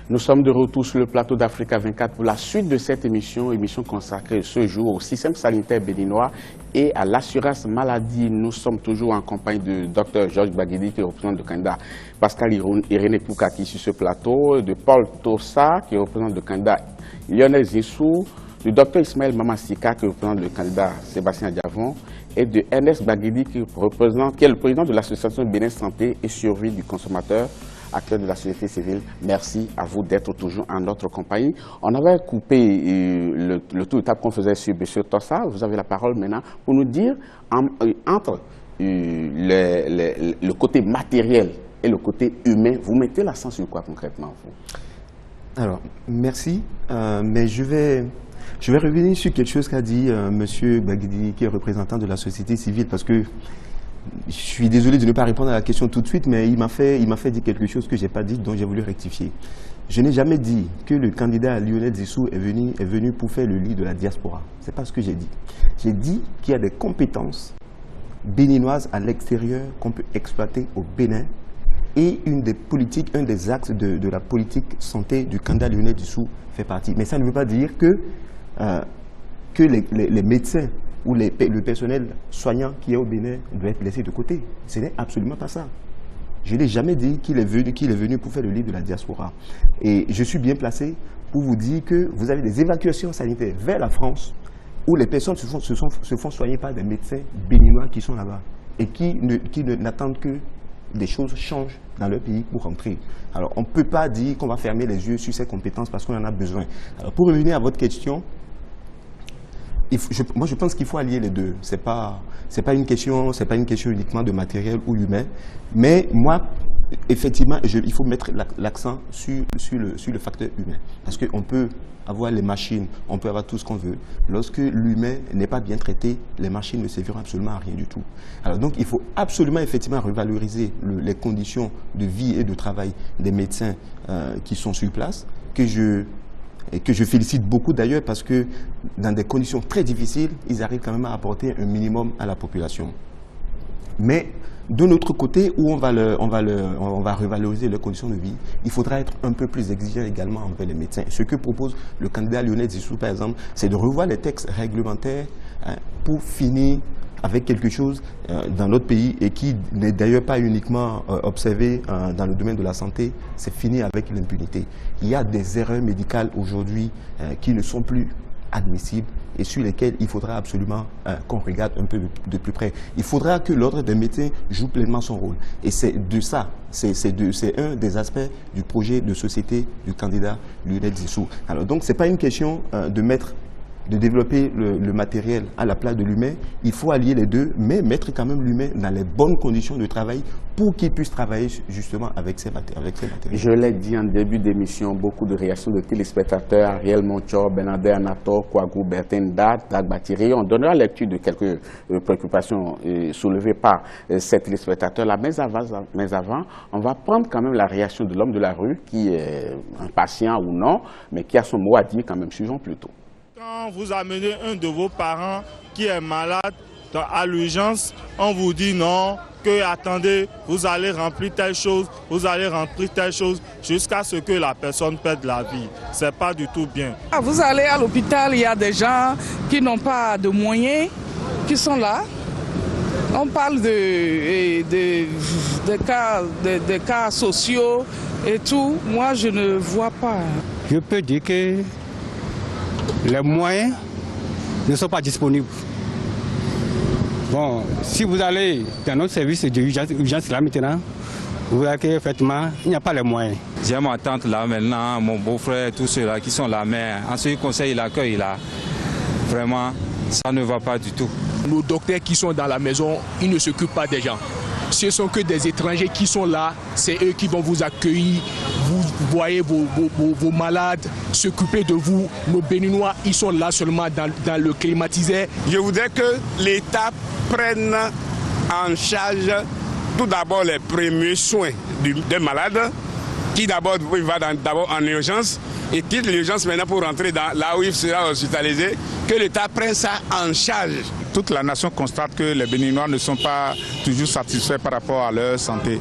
Nous sommes de retour sur le plateau d'Africa 24 pour la suite de cette émission consacrée ce jour au système sanitaire béninois et à l'assurance maladie. Nous sommes toujours en compagnie de Dr Georges Baguidi, qui représente le candidat Pascal Irénée Poukaki sur ce plateau, de Paul Tossa, qui représente le candidat Lionel Zissou, du Dr Ismaël Mamassika, qui représente le candidat Sébastien Diavon, et de Ernest Baguidi, qui est le président de l'association Bénin Santé et Survie du consommateur, acteur de la société civile. Merci à vous d'être toujours en notre compagnie. On avait coupé le tour de table qu'on faisait sur M. Tossa. Vous avez la parole maintenant pour nous dire entre le côté matériel et le côté humain, vous mettez l'accent sur quoi concrètement, vous? Alors, merci, mais je vais revenir sur quelque chose qu'a dit M. Baguidi, qui est représentant de la société civile, parce que je suis désolé de ne pas répondre à la question tout de suite, mais il m'a fait dire quelque chose que je n'ai pas dit, dont j'ai voulu rectifier. Je n'ai jamais dit que le candidat Lionel Zissou est venu pour faire le lit de la diaspora. Ce n'est pas ce que j'ai dit. J'ai dit qu'il y a des compétences béninoises à l'extérieur qu'on peut exploiter au Bénin, et un des axes de la politique santé du candidat Lionel Zissou fait partie. Mais ça ne veut pas dire que les médecins ou le personnel soignant qui est au Bénin doit être laissé de côté. Ce n'est absolument pas ça. Je n'ai jamais dit qu'il est venu pour faire le lit de la diaspora. Et je suis bien placé pour vous dire que vous avez des évacuations sanitaires vers la France où les personnes se font soigner par des médecins béninois qui sont là-bas et qui n'attendent que des choses changent dans leur pays pour rentrer. Alors, on ne peut pas dire qu'on va fermer les yeux sur ces compétences parce qu'on en a besoin. Alors, pour revenir à votre question, moi, je pense qu'il faut allier les deux. C'est pas une question uniquement de matériel ou humain. Mais moi, effectivement, il faut mettre l'accent sur le facteur humain. Parce qu'on peut avoir les machines, on peut avoir tout ce qu'on veut. Lorsque l'humain n'est pas bien traité, les machines ne serviront absolument à rien du tout. Alors donc, il faut absolument, effectivement, revaloriser les conditions de vie et de travail des médecins qui sont sur place, que je félicite beaucoup d'ailleurs, parce que dans des conditions très difficiles, ils arrivent quand même à apporter un minimum à la population. Mais de notre côté, où on va revaloriser leurs conditions de vie, il faudra être un peu plus exigeant également envers les médecins. Ce que propose le candidat Lionel Zissou, par exemple, c'est de revoir les textes réglementaires pour finir avec quelque chose dans notre pays et qui n'est d'ailleurs pas uniquement observé dans le domaine de la santé, c'est finir avec l'impunité. Il y a des erreurs médicales aujourd'hui qui ne sont plus admissibles et sur lesquelles il faudra absolument qu'on regarde un peu de plus près. Il faudra que l'ordre des médecins joue pleinement son rôle. Et c'est de ça, c'est un des aspects du projet de société du candidat Lionel Zissou. Alors donc, ce n'est pas une question de développer le matériel à la place de l'humain. Il faut allier les deux, mais mettre quand même l'humain dans les bonnes conditions de travail pour qu'il puisse travailler justement avec ces matériels. Je l'ai dit en début d'émission, beaucoup de réactions de téléspectateurs, Ariel Monchor, Benader Anato, Kouagou, Bertin, Dagbatiri. On donnera lecture de quelques préoccupations soulevées par ces téléspectateurs-là. Mais avant, on va prendre quand même la réaction de l'homme de la rue, qui est impatient ou non, mais qui a son mot à dire quand même. Suivons plutôt. Quand vous amenez un de vos parents qui est malade à l'urgence, on vous dit non, que attendez, vous allez remplir telle chose, jusqu'à ce que la personne perde la vie. C'est pas du tout bien. Vous allez à l'hôpital, il y a des gens qui n'ont pas de moyens, qui sont là. On parle de cas sociaux et tout. Moi, je ne vois pas. Je peux dire que les moyens ne sont pas disponibles. Bon, si vous allez dans notre service d'urgence là maintenant, vous verrez qu'effectivement, il n'y a pas les moyens. J'ai ma tante là maintenant, mon beau-frère, tous ceux-là qui sont là, mais en ce qui concerne l'accueil là, vraiment, ça ne va pas du tout. Nos docteurs qui sont dans la maison, ils ne s'occupent pas des gens. Ce sont que des étrangers qui sont là, c'est eux qui vont vous accueillir, vous voyez vos malades, s'occuper de vous. Nos Béninois, ils sont là seulement dans le climatiseur. Je voudrais que l'État prenne en charge tout d'abord les premiers soins des malades, qui d'abord va d'abord en urgence, et quitte l'urgence maintenant pour rentrer là où il sera hospitalisé, que l'État prenne ça en charge. Toute la nation constate que les Béninois ne sont pas toujours satisfaits par rapport à leur santé.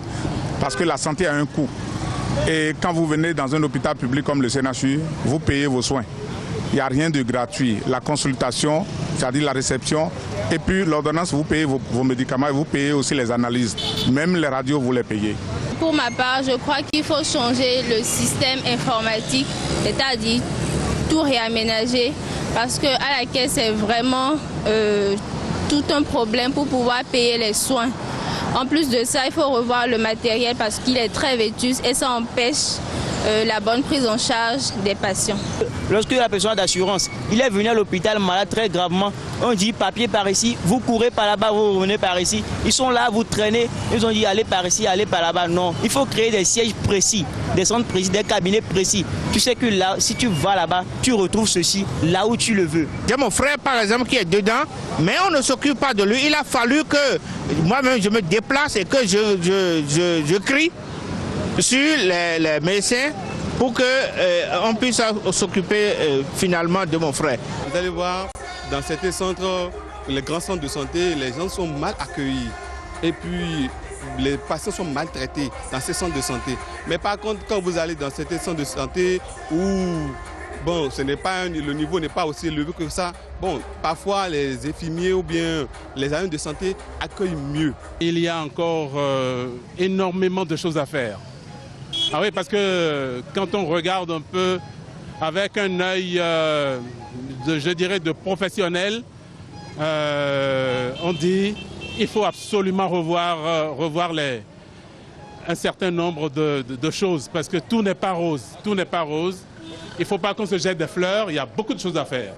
Parce que la santé a un coût. Et quand vous venez dans un hôpital public comme le CNHU, vous payez vos soins. Il n'y a rien de gratuit. La consultation, c'est-à-dire la réception, et puis l'ordonnance, vous payez vos médicaments et vous payez aussi les analyses. Même les radios, vous les payez. Pour ma part, je crois qu'il faut changer le système informatique, c'est-à-dire tout réaménager, parce qu'à la caisse, c'est vraiment tout un problème pour pouvoir payer les soins. En plus de ça, il faut revoir le matériel parce qu'il est très vétuste et ça empêche la bonne prise en charge des patients. Lorsque la personne d'assurance, il est venu à l'hôpital malade très gravement, on dit papier par ici, vous courez par là-bas, vous revenez par ici. Ils sont là, vous traînez, ils ont dit allez par ici, allez par là-bas. Non, il faut créer des sièges précis, des centres précis, des cabinets précis. Tu sais que là, si tu vas là-bas, tu retrouves ceci là où tu le veux. J'ai mon frère par exemple qui est dedans, mais on ne s'occupe pas de lui. Il a fallu que moi-même je me déplace et que je crie sur les médecins pour qu'on puisse s'occuper finalement de mon frère. Vous allez voir, dans certains centres, les grands centres de santé, les gens sont mal accueillis. Et puis, les patients sont maltraités dans ces centres de santé. Mais par contre, quand vous allez dans certains centres de santé où bon, le niveau n'est pas aussi élevé que ça, bon, parfois les infirmiers ou bien les agents de santé accueillent mieux. Il y a encore énormément de choses à faire. Ah oui, parce que quand on regarde un peu avec un œil, je dirais, de professionnel, on dit qu'il faut absolument revoir un certain nombre de choses, parce que tout n'est pas rose. Tout n'est pas rose. Il ne faut pas qu'on se jette des fleurs, il y a beaucoup de choses à faire.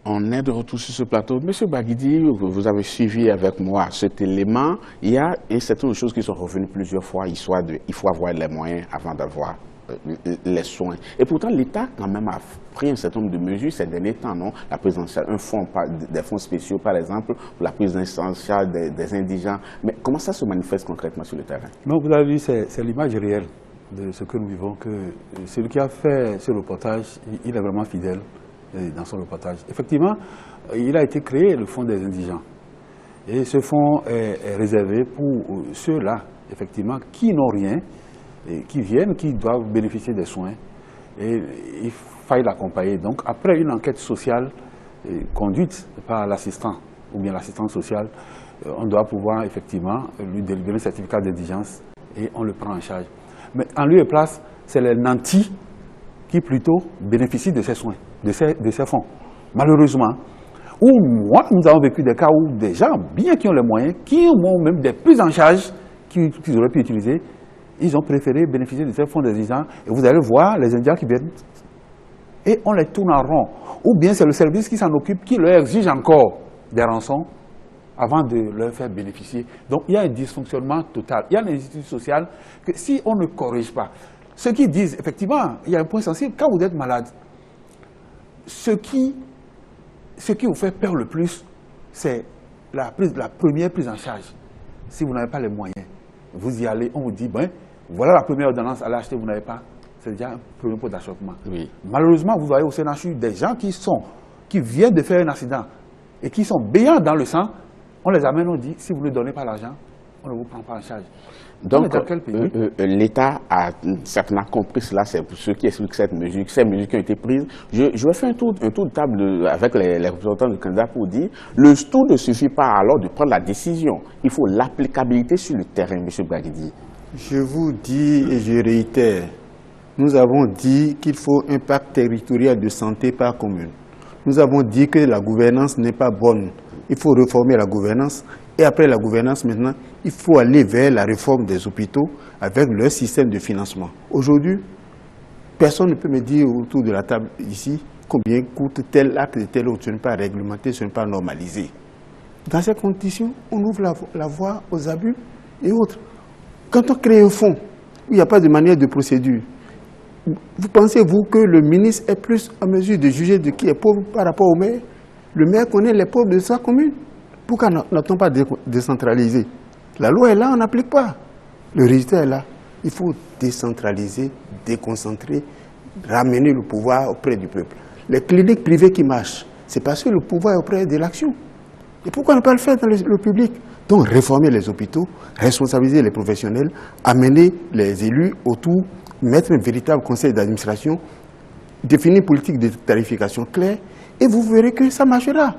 On est de retour sur ce plateau. Monsieur Baguidi, vous avez suivi avec moi cet élément. Il y a un certain nombre de choses qui sont revenues plusieurs fois. Il faut avoir les moyens avant d'avoir les soins. Et pourtant, l'État quand même a pris un certain nombre de mesures ces derniers temps, non? La prise en charge, des fonds spéciaux, par exemple, pour la prise en charge des indigents. Mais comment ça se manifeste concrètement sur le terrain? Non, vous avez vu, c'est l'image réelle de ce que nous vivons, que celui qui a fait ce reportage, il est vraiment fidèle dans son reportage. Effectivement, il a été créé le fonds des indigents. Et ce fonds est réservé pour ceux-là, effectivement, qui n'ont rien, et qui viennent, qui doivent bénéficier des soins. Et il faille l'accompagner. Donc, après une enquête sociale conduite par l'assistant, ou bien l'assistante sociale, on doit pouvoir, effectivement, lui délivrer le certificat d'indigence et on le prend en charge. Mais en lieu et place, c'est les nantis qui plutôt bénéficient de ces soins, de ces fonds. Malheureusement, nous avons vécu des cas où des gens, bien qui ont les moyens, qui ont même des prises en charge qu'ils auraient pu utiliser, ils ont préféré bénéficier de ces fonds des indigents. Et vous allez voir les Indiens qui viennent et on les tourne en rond. Ou bien c'est le service qui s'en occupe, qui leur exige encore des rançons avant de leur faire bénéficier. Donc il y a un dysfonctionnement total. Il y a une institution sociale que si on ne corrige pas, ceux qui disent, effectivement, il y a un point sensible, quand vous êtes malade, ce qui vous fait peur le plus, c'est la première prise en charge. Si vous n'avez pas les moyens, vous y allez, on vous dit, ben, voilà la première ordonnance à l'acheter, vous n'avez pas, c'est déjà un premier pot d'achoppement. Oui. Malheureusement, vous voyez au CNHU des gens qui viennent de faire un accident et qui sont baignants dans le sang, on les amène, on dit, si vous ne donnez pas l'argent, on ne vous prend pas en charge. Donc, l'État a certainement compris cela, c'est pour ceux qui expliquent ces mesures qui ont été prises. Je vais faire un tour de table avec les représentants du candidat pour dire, le tout ne suffit pas alors de prendre la décision. Il faut l'applicabilité sur le terrain, M. Baguidi. Je vous dis et je réitère, nous avons dit qu'il faut un pacte territorial de santé par commune. Nous avons dit que la gouvernance n'est pas bonne. Il faut réformer la gouvernance. Et après la gouvernance, maintenant, il faut aller vers la réforme des hôpitaux avec leur système de financement. Aujourd'hui, personne ne peut me dire autour de la table ici combien coûte tel acte de tel autre. Ce n'est pas réglementé, ce n'est pas normalisé. Dans ces conditions, on ouvre la voie aux abus et autres. Quand on crée un fonds où il n'y a pas de manière de procédure, vous pensez-vous que le ministre est plus en mesure de juger de qui est pauvre par rapport au maire? Le maire connaît les pauvres de sa commune. Pourquoi n'a-t-on pas décentralisé? La loi est là, on n'applique pas. Le résultat est là. Il faut décentraliser, déconcentrer, ramener le pouvoir auprès du peuple. Les cliniques privées qui marchent, c'est parce que le pouvoir est auprès de l'action. Et pourquoi ne pas le faire dans le public? Donc réformer les hôpitaux, responsabiliser les professionnels, amener les élus autour, mettre un véritable conseil d'administration, définir une politique de tarification claire, et vous verrez que ça marchera.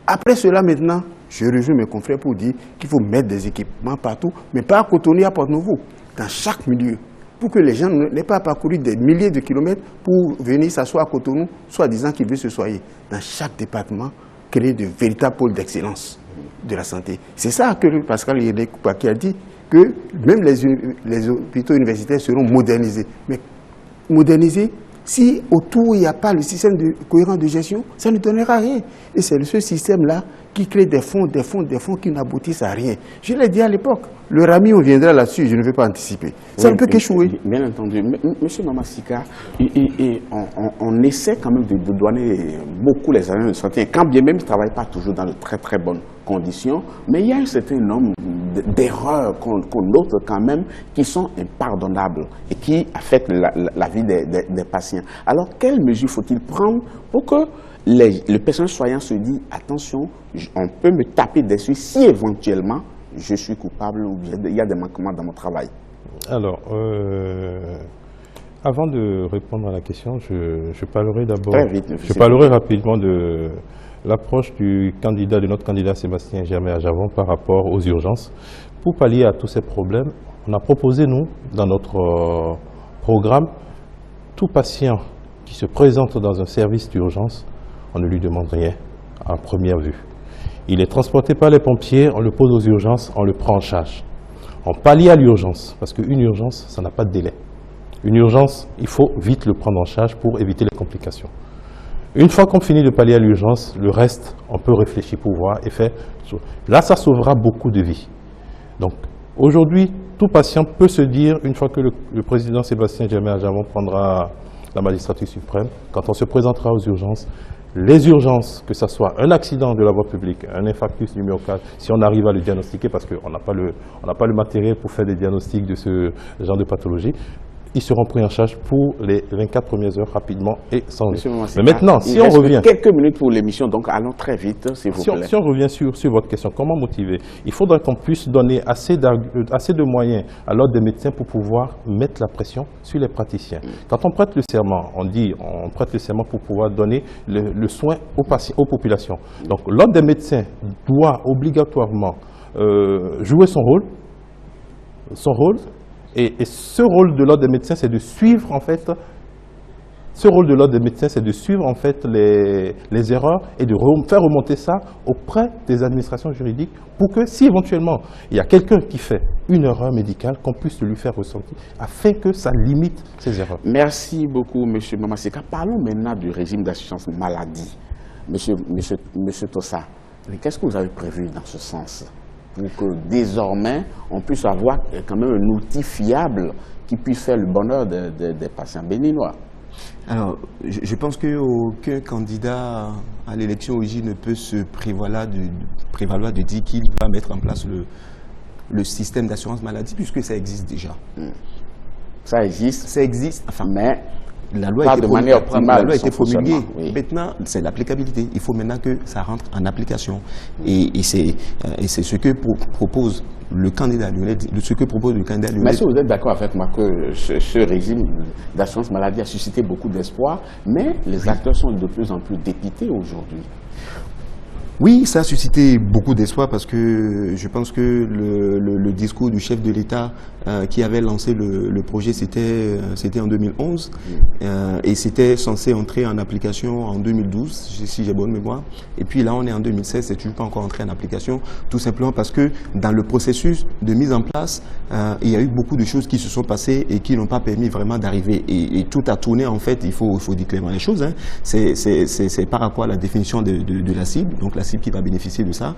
Après cela, maintenant, je rejoins mes confrères pour dire qu'il faut mettre des équipements partout, mais pas à Cotonou, à Port-Nouveau, dans chaque milieu, pour que les gens n'aient pas parcouru des milliers de kilomètres pour venir s'asseoir à Cotonou, soit disant qu'ils veulent se soigner. Dans chaque département, créer de véritables pôles d'excellence de la santé. C'est ça que Pascal Yéné-Koupa a dit, que même les hôpitaux universitaires seront modernisés. Mais modernisés, si autour il n'y a pas le système cohérent de gestion, ça ne donnera rien. Et c'est ce système-là qui crée des fonds qui n'aboutissent à rien. Je l'ai dit à l'époque, le RAMI, on viendra là-dessus, je ne vais pas anticiper. Ça ne peut qu'échouer. Bien entendu. Monsieur Mamasika, on essaie quand même de donner beaucoup les agents de santé, quand bien même ils ne travaillent pas toujours dans de très très bonnes conditions, mais il y a un certain nombre d'erreurs qu'on note quand même qui sont impardonnables et qui affectent la vie des patients. Alors, quelles mesures faut-il prendre pour que le personnel soignant se dit attention, on peut me taper dessus si éventuellement je suis coupable ou il y a des manquements dans mon travail? Alors, avant de répondre à la question, je parlerai d'abord, je parlerai rapidement de l'approche de notre candidat Sébastien Germain-Ajavon par rapport aux urgences. Pour pallier à tous ces problèmes, on a proposé, nous, dans notre programme, tout patient qui se présente dans un service d'urgence, on ne lui demande rien à première vue. Il est transporté par les pompiers, on le pose aux urgences, on le prend en charge. On pallie à l'urgence, parce qu'une urgence, ça n'a pas de délai. Une urgence, il faut vite le prendre en charge pour éviter les complications. Une fois qu'on finit de pallier à l'urgence, le reste, on peut réfléchir pour voir et faire. Là, ça sauvera beaucoup de vies. Donc, aujourd'hui, tout patient peut se dire, une fois que le président Sébastien Germain-Ajavon prendra la magistrature suprême, quand on se présentera aux urgences, les urgences, que ce soit un accident de la voie publique, un infarctus du myocarde, si on arrive à le diagnostiquer, parce qu'on n'a pas le matériel pour faire des diagnostics de ce genre de pathologie, ils seront pris en charge pour les 24 premières heures rapidement et sans risque. Mais maintenant, si on revient... quelques minutes pour l'émission, donc allons très vite, s'il vous plaît. Si on revient sur votre question, comment motiver? Il faudra qu'on puisse donner assez de moyens à l'ordre des médecins pour pouvoir mettre la pression sur les praticiens. Quand on prête le serment, on prête le serment pour pouvoir donner le soin aux populations. Donc l'ordre des médecins doit obligatoirement jouer son rôle. Et ce rôle de l'ordre des médecins, c'est de suivre en fait, les erreurs et de faire remonter ça auprès des administrations juridiques pour que si éventuellement il y a quelqu'un qui fait une erreur médicale, qu'on puisse lui faire ressentir afin que ça limite ces erreurs. Merci beaucoup, M. Mamasika. Parlons maintenant du régime d'assurance maladie. Monsieur Tossa, qu'est-ce que vous avez prévu dans ce sens pour que désormais, on puisse avoir quand même un outil fiable qui puisse faire le bonheur des patients béninois? Alors, je pense qu'aucun candidat à l'élection OJ ne peut se prévaloir de dire qu'il va mettre en place le système d'assurance maladie, puisque ça existe déjà. Ça existe? Ça existe, enfin, mais... La loi a été promulguée. Oui. Maintenant, c'est l'applicabilité. Il faut maintenant que ça rentre en application. Et c'est ce que propose le candidat Lionel. Mais si vous êtes d'accord avec moi que ce régime d'assurance maladie a suscité beaucoup d'espoir, mais les acteurs sont de plus en plus dépités aujourd'hui. Oui, ça a suscité beaucoup d'espoir parce que je pense que le discours du chef de l'État qui avait lancé le projet, c'était en 2011 et c'était censé entrer en application en 2012, si j'ai bonne mémoire. Et puis là, on est en 2016, c'est toujours pas encore entré en application, tout simplement parce que dans le processus de mise en place, il y a eu beaucoup de choses qui se sont passées et qui n'ont pas permis vraiment d'arriver. Et tout a tourné, en fait, il faut dire clairement les choses, hein. C'est par rapport à la définition de la cible, donc la cible qui va bénéficier de ça.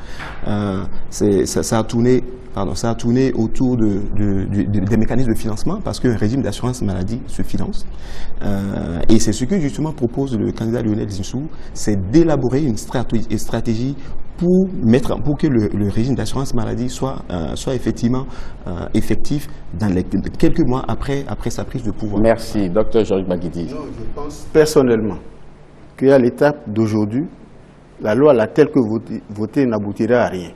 Ça a tourné autour des mécanismes de financement parce qu'un régime d'assurance maladie se finance. Et c'est ce que justement propose le candidat Lionel Zinsou, c'est d'élaborer une stratégie pour que le régime d'assurance maladie soit effectivement effectif dans les quelques mois après sa prise de pouvoir. Merci, Dr Georges Baguidi. Je pense personnellement qu'à l'étape d'aujourd'hui, la loi telle que votée n'aboutira à rien.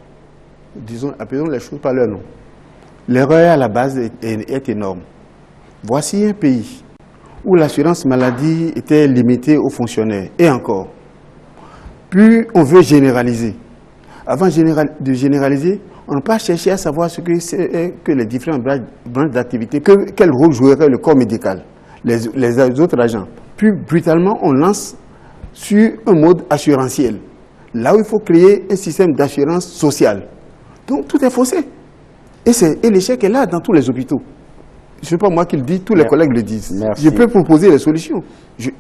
appelons les choses par leur nom. L'erreur à la base est énorme. Voici un pays où l'assurance maladie était limitée aux fonctionnaires. Et encore, plus on veut généraliser. Avant de généraliser, on n'a pas cherché à savoir ce que c'est que les différentes branches d'activité, quel rôle jouerait le corps médical, les autres agents. Puis brutalement, on lance sur un mode assurantiel, là où il faut créer un système d'assurance sociale. Donc tout est faussé. Et l'échec est là dans tous les hôpitaux. Ce n'est pas moi qui le dis, tous les collègues le disent. Merci. Je peux proposer les solutions,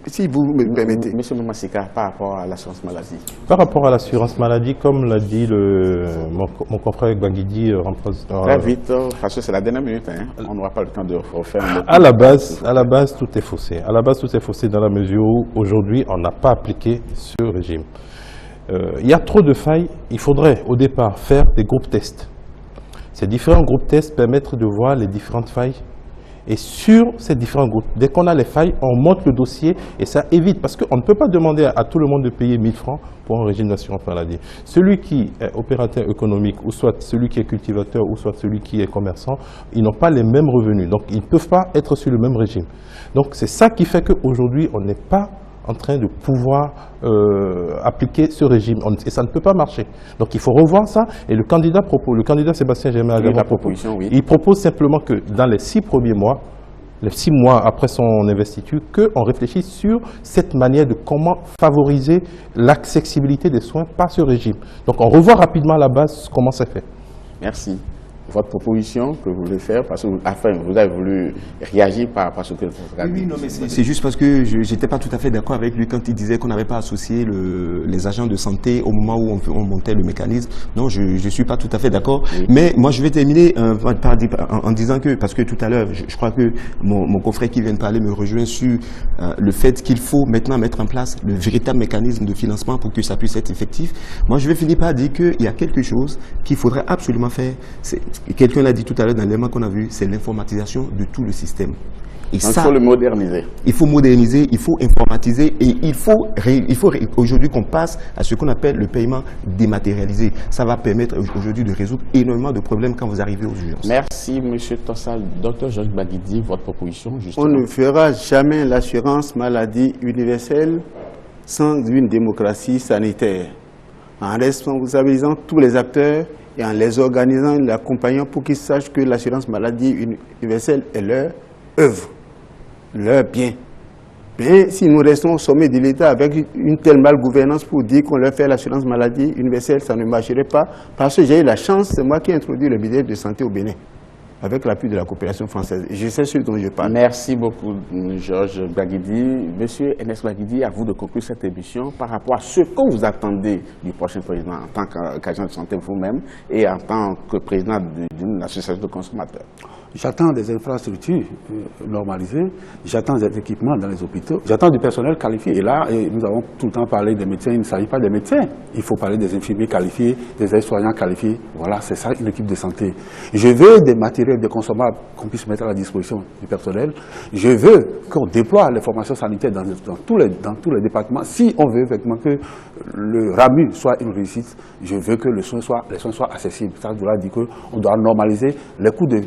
si vous me permettez. Monsieur Mamasika, par rapport à l'assurance maladie. Par rapport à l'assurance maladie, comme l'a dit mon confrère Gbagidi, très vite, parce que c'est la dernière minute, hein. On n'aura pas le temps de refaire. À la base, tout est faussé. À la base, tout est faussé dans la mesure où, aujourd'hui, on n'a pas appliqué ce régime. Il y a trop de failles. Il faudrait, au départ, faire des groupes tests. Ces différents groupes tests permettent de voir les différentes failles. Et sur ces différents groupes, dès qu'on a les failles, on monte le dossier et ça évite. Parce qu'on ne peut pas demander à tout le monde de payer 1000 francs pour un régime d'assurance maladie. Celui qui est opérateur économique, ou soit celui qui est cultivateur, ou soit celui qui est commerçant, ils n'ont pas les mêmes revenus. Donc, ils ne peuvent pas être sur le même régime. Donc, c'est ça qui fait qu'aujourd'hui, on n'est pas en train de pouvoir appliquer ce régime. Et ça ne peut pas marcher. Donc il faut revoir ça. Et le candidat Sébastien Germain il propose simplement que dans les 6 premiers mois, les 6 mois après son investiture, qu'on réfléchisse sur cette manière de comment favoriser l'accessibilité des soins par ce régime. Donc on revoit rapidement à la base comment c'est fait. Merci. Votre proposition que vous voulez faire, parce que vous avez voulu réagir par rapport à ce que vous avez dit. Oui, non, mais c'est juste parce que je n'étais pas tout à fait d'accord avec lui quand il disait qu'on n'avait pas associé les agents de santé au moment où on montait le mécanisme. Non, je ne suis pas tout à fait d'accord. Oui. Mais moi, je vais terminer en disant que, parce que tout à l'heure, je crois que mon confrère qui vient de parler me rejoint sur le fait qu'il faut maintenant mettre en place le véritable mécanisme de financement pour que ça puisse être effectif. Moi, je vais finir par dire qu'il y a quelque chose qu'il faudrait absolument faire. Quelqu'un l'a dit tout à l'heure dans l'élément qu'on a vu, c'est l'informatisation de tout le système. Et donc, ça, il faut le moderniser. Il faut moderniser, il faut informatiser et il faut aujourd'hui qu'on passe à ce qu'on appelle le paiement dématérialisé. Ça va permettre aujourd'hui de résoudre énormément de problèmes quand vous arrivez aux urgences. Merci, M. Tossal. Dr Georges Gbagidi, votre proposition, justement. On ne fera jamais l'assurance maladie universelle sans une démocratie sanitaire, en responsabilisant tous les acteurs et en les organisant, les accompagnant pour qu'ils sachent que l'assurance maladie universelle est leur œuvre, leur bien. Mais si nous restons au sommet de l'État avec une telle malgouvernance pour dire qu'on leur fait l'assurance maladie universelle, ça ne marcherait pas. Parce que j'ai eu la chance, c'est moi qui ai introduit le ministère de Santé au Bénin, avec l'appui de la coopération française. Et je sais ce dont je parle. Merci beaucoup, Georges Gbagidi. Monsieur Ernest Gbagidi, à vous de conclure cette émission par rapport à ce que vous attendez du prochain président en tant qu'agent de santé vous-même et en tant que président d'une association de consommateurs. J'attends des infrastructures normalisées, j'attends des équipements dans les hôpitaux, j'attends du personnel qualifié. Et là, nous avons tout le temps parlé des médecins, il ne s'agit pas des médecins. Il faut parler des infirmiers qualifiés, des aides-soignants qualifiés. Voilà, c'est ça une équipe de santé. Je veux des matériels, des consommables qu'on puisse mettre à la disposition du personnel. Je veux qu'on déploie les formations sanitaires dans tous les départements. Si on veut effectivement que le RAMU soit une réussite, je veux que les soins soient accessibles. Ça doit dire qu'on doit normaliser les coûts de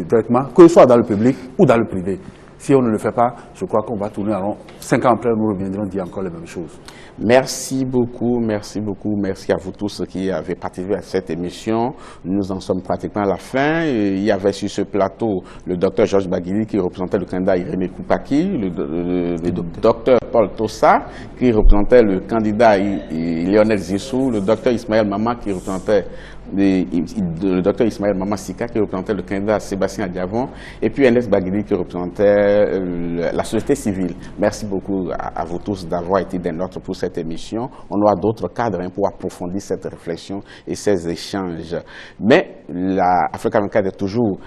traitement, que ce soit dans le public ou dans le privé. Si on ne le fait pas, je crois qu'on va tourner en rond. 5 ans après, nous reviendrons dire encore les mêmes choses. Merci beaucoup, merci beaucoup. Merci à vous tous qui avez participé à cette émission. Nous en sommes pratiquement à la fin. Il y avait sur ce plateau le docteur Georges Gbagidi qui représentait le candidat Irémé Koupaki, le docteur Paul Tossa qui représentait le candidat Lionel Zissou, le docteur Ismaël Mama qui représentait le docteur Ismaël Mama Sika qui représentait le candidat Sébastien Diavon et puis Ernest Gbagidi qui représentait la société civile. Merci beaucoup à vous tous d'avoir été des nôtres pour cette émission. On aura d'autres cadres pour approfondir cette réflexion et ces échanges. Mais la Africa 24 est toujours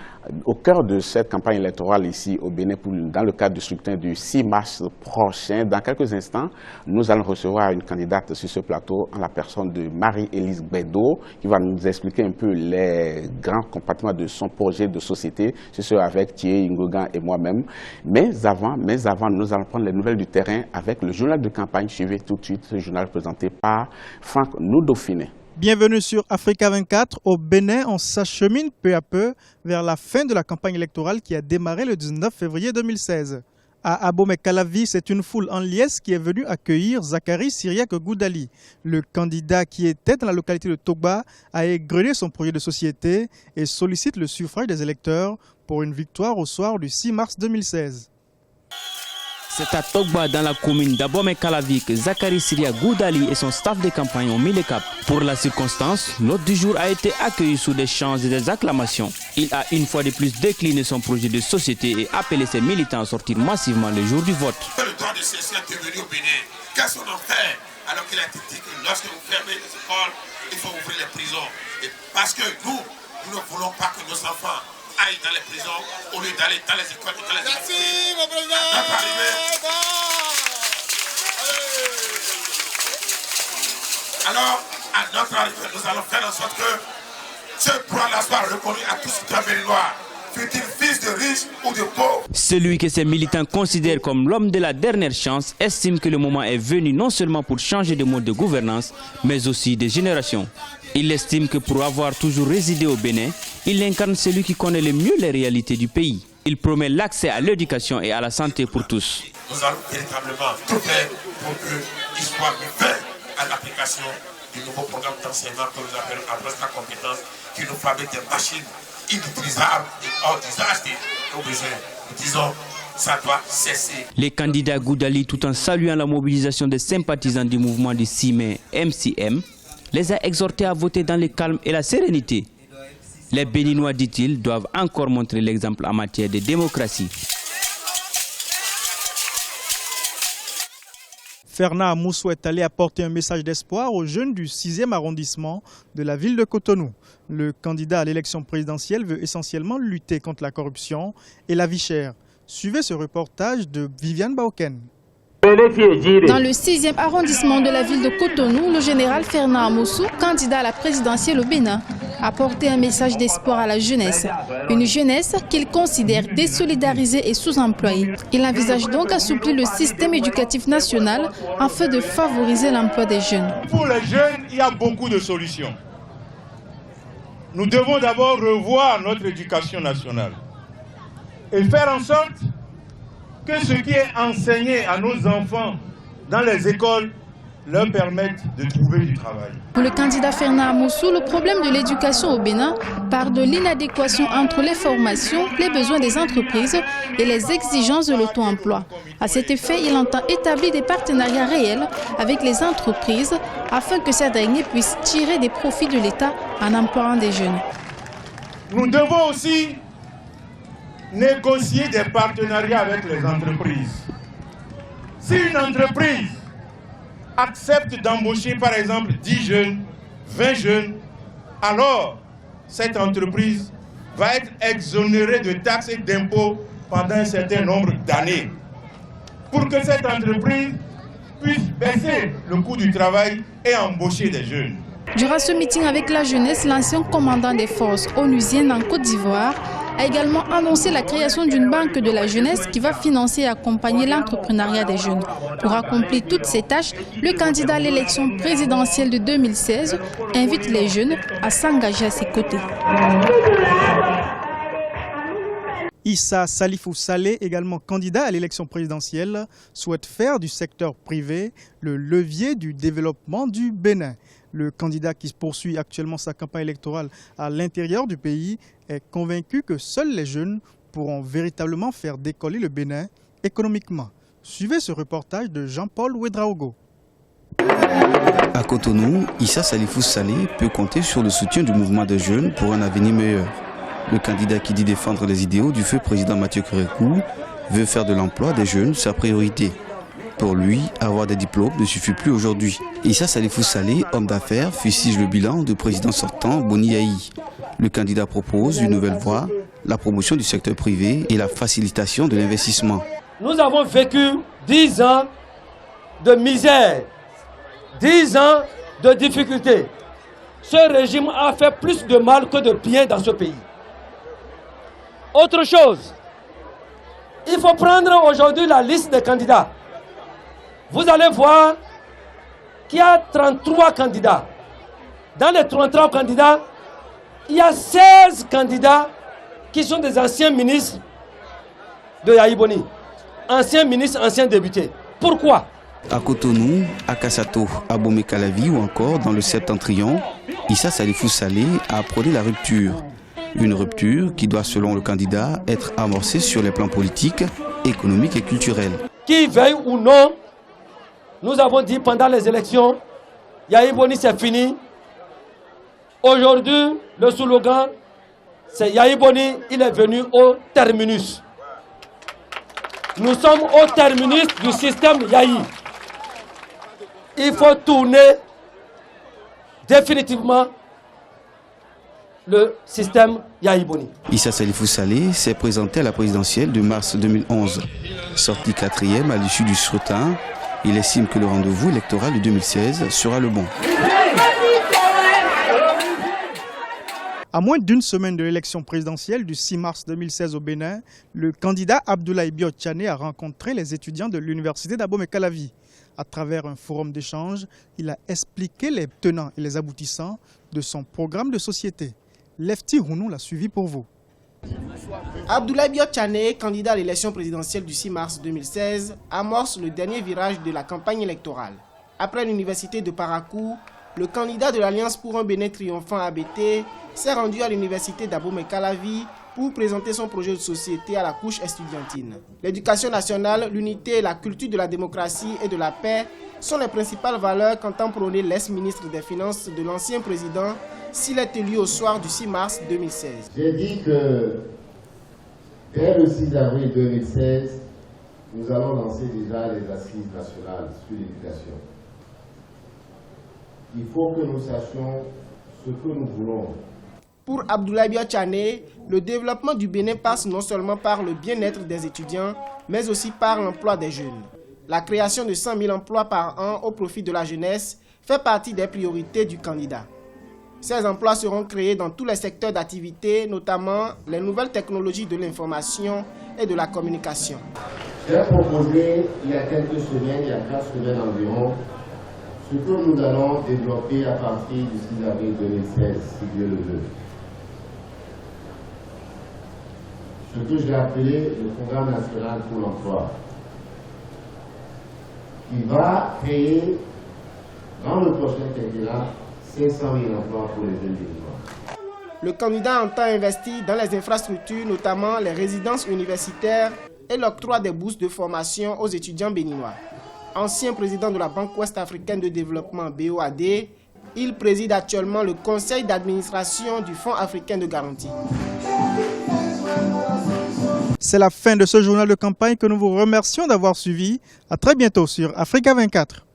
au cœur de cette campagne électorale ici au Bénin dans le cadre du scrutin du 6 mars prochain. Dans quelques instants, nous allons recevoir une candidate sur ce plateau en la personne de Marie-Élise Bédo qui va nous expliquer un peu les grands compartiments de son projet de société. Ce sera avec Thierry Ngogan et moi-même. Mais avant, nous allons prendre les nouvelles du terrain avec le journal de campagne. Suivez tout de suite ce journal présenté par Franck Noudauphiné. Bienvenue sur Africa 24. Au Bénin, on s'achemine peu à peu vers la fin de la campagne électorale qui a démarré le 19 février 2016. À Abomey-Calavi, c'est une foule en liesse qui est venue accueillir Zakari Syriac Goudali. Le candidat qui était dans la localité de Togba a égrené son projet de société et sollicite le suffrage des électeurs pour une victoire au soir du 6 mars 2016. C'est à Togba, dans la commune d'Abomey-Calavi, que Zakari Syriac Goudali et son staff de campagne ont mis le cap. Pour la circonstance, l'hôte du jour a été accueilli sous des chants et des acclamations. Il a une fois de plus décliné son projet de société et appelé ses militants à sortir massivement le jour du vote. Le droit de cesser de venir au Bénin, qu'est-ce qu'on en fait? Alors qu'il a été dit que lorsque vous fermez les écoles, il faut ouvrir les prisons. Et parce que nous ne voulons pas que nos enfants aillent dans les prisons au lieu d'aller dans les écoles et dans les universités. Merci, mon président. Alors, à notre arrivée, nous allons faire en sorte que ce droit-là soit reconnu à tous les Béninois, fut-il fils de riches ou de pauvres. Celui que ses militants considèrent comme l'homme de la dernière chance estime que le moment est venu non seulement pour changer de mode de gouvernance, mais aussi de génération. Il estime que pour avoir toujours résidé au Bénin, il incarne celui qui connaît le mieux les réalités du pays. Il promet l'accès à l'éducation et à la santé pour tous. Nous allons véritablement tout faire pour qu'il soit mis à l'application du nouveau programme d'enseignement que nous appelons Adresse la compétence, qui nous fabrique des machines inutilisables et hors d'usage aux besoins. Nous disons, ça doit cesser. Les candidats Goudali, tout en saluant la mobilisation des sympathisants du mouvement du 6 mai MCM, les a exhortés à voter dans le calme et la sérénité. Les Béninois, dit-il, doivent encore montrer l'exemple en matière de démocratie. Fernand Amoussou est allé apporter un message d'espoir aux jeunes du 6e arrondissement de la ville de Cotonou. Le candidat à l'élection présidentielle veut essentiellement lutter contre la corruption et la vie chère. Suivez ce reportage de Viviane Baoken. Dans le 6e arrondissement de la ville de Cotonou, le général Fernand Amoussou, candidat à la présidentielle au Bénin, a porté un message d'espoir à la jeunesse. Une jeunesse qu'il considère désolidarisée et sous-employée. Il envisage donc assouplir le système éducatif national afin de favoriser l'emploi des jeunes. Pour les jeunes, il y a beaucoup de solutions. Nous devons d'abord revoir notre éducation nationale et faire en sorte que ce qui est enseigné à nos enfants dans les écoles leur permette de trouver du travail. Pour le candidat Fernand Amoussou, le problème de l'éducation au Bénin part de l'inadéquation entre les formations, les besoins des entreprises et les exigences de l'auto-emploi. À cet effet, il entend établir des partenariats réels avec les entreprises afin que ces derniers puissent tirer des profits de l'État en employant des jeunes. Nous devons aussi négocier des partenariats avec les entreprises. Si une entreprise accepte d'embaucher par exemple 10 jeunes, 20 jeunes, alors cette entreprise va être exonérée de taxes et d'impôts pendant un certain nombre d'années pour que cette entreprise puisse baisser le coût du travail et embaucher des jeunes. Durant ce meeting avec la jeunesse, l'ancien commandant des forces onusiennes en Côte d'Ivoire a également annoncé la création d'une banque de la jeunesse qui va financer et accompagner l'entrepreneuriat des jeunes. Pour accomplir toutes ces tâches, le candidat à l'élection présidentielle de 2016 invite les jeunes à s'engager à ses côtés. Issa Salifou Saleh, également candidat à l'élection présidentielle, souhaite faire du secteur privé le levier du développement du Bénin. Le candidat qui poursuit actuellement sa campagne électorale à l'intérieur du pays est convaincu que seuls les jeunes pourront véritablement faire décoller le Bénin économiquement. Suivez ce reportage de Jean-Paul Ouedraogo. À Cotonou, Issa Salifou Saleh peut compter sur le soutien du mouvement des jeunes pour un avenir meilleur. Le candidat qui dit défendre les idéaux du feu président Mathieu Kérékou veut faire de l'emploi des jeunes sa priorité. Pour lui, avoir des diplômes ne suffit plus aujourd'hui. Issa Salifou Saleh, homme d'affaires, fustige le bilan du président sortant Boni Yahi. Le candidat propose une nouvelle voie, la promotion du secteur privé et la facilitation de l'investissement. Nous avons vécu 10 ans de misère, 10 ans de difficultés. Ce régime a fait plus de mal que de bien dans ce pays. Autre chose, il faut prendre aujourd'hui la liste des candidats. Vous allez voir qu'il y a 33 candidats. dans les 33 candidats, il y a 16 candidats qui sont des anciens ministres de Yahya Boni. Anciens ministres, anciens députés. Pourquoi? À Cotonou, à Kassato, à Abomey-Calavi ou encore dans le Septentrion, Issa Salifou Saleh a prôné la rupture. Une rupture qui doit, selon le candidat, être amorcée sur les plans politiques, économiques et culturels. Qui veuille ou non, nous avons dit pendant les élections, Yahya Boni c'est fini. Aujourd'hui, le slogan, c'est Yahya Boni, il est venu au terminus. Nous sommes au terminus du système Yahya. Il faut tourner définitivement le système Yahya Boni. Issa Salifou Saleh s'est présenté à la présidentielle de mars 2011. Sorti 4e à l'issue du scrutin, il estime que le rendez-vous électoral de 2016 sera le bon. À moins d'une semaine de l'élection présidentielle du 6 mars 2016 au Bénin, le candidat Abdoulaye Biot Tchané a rencontré les étudiants de l'université d'Abomey-Calavi. À travers un forum d'échange, il a expliqué les tenants et les aboutissants de son programme de société. Lefty Rounou l'a suivi pour vous. Abdoulaye Biot Tchané, candidat à l'élection présidentielle du 6 mars 2016, amorce le dernier virage de la campagne électorale. Après l'université de Parakou, le candidat de l'Alliance pour un Bénin triomphant ABT s'est rendu à l'université d'Abomey-Calavi pour présenter son projet de société à la couche estudiantine. L'éducation nationale, l'unité et la culture de la démocratie et de la paix sont les principales valeurs qu'entend prôner l'ex-ministre des Finances de l'ancien président s'il est élu au soir du 6 mars 2016. J'ai dit que dès le 6 avril 2016, nous allons lancer déjà les assises nationales sur l'éducation. Il faut que nous sachions ce que nous voulons. Pour Abdoulaye Biot Tchané, le développement du Bénin passe non seulement par le bien-être des étudiants, mais aussi par l'emploi des jeunes. La création de 100 000 emplois par an au profit de la jeunesse fait partie des priorités du candidat. Ces emplois seront créés dans tous les secteurs d'activité, notamment les nouvelles technologies de l'information et de la communication. J'ai proposé il y a quelques semaines, il y a 4 semaines environ, ce que nous allons développer à partir du 6 avril 2016, si Dieu le veut. Ce que j'ai appelé le Programme national pour l'emploi, qui va créer dans le prochain quinquennat 500 000 emplois pour les jeunes béninois. Le candidat entend investir dans les infrastructures, notamment les résidences universitaires et l'octroi des bourses de formation aux étudiants béninois. Ancien président de la Banque ouest-africaine de développement BOAD, il préside actuellement le conseil d'administration du Fonds africain de garantie. C'est la fin de ce journal de campagne que nous vous remercions d'avoir suivi. À très bientôt sur Africa 24.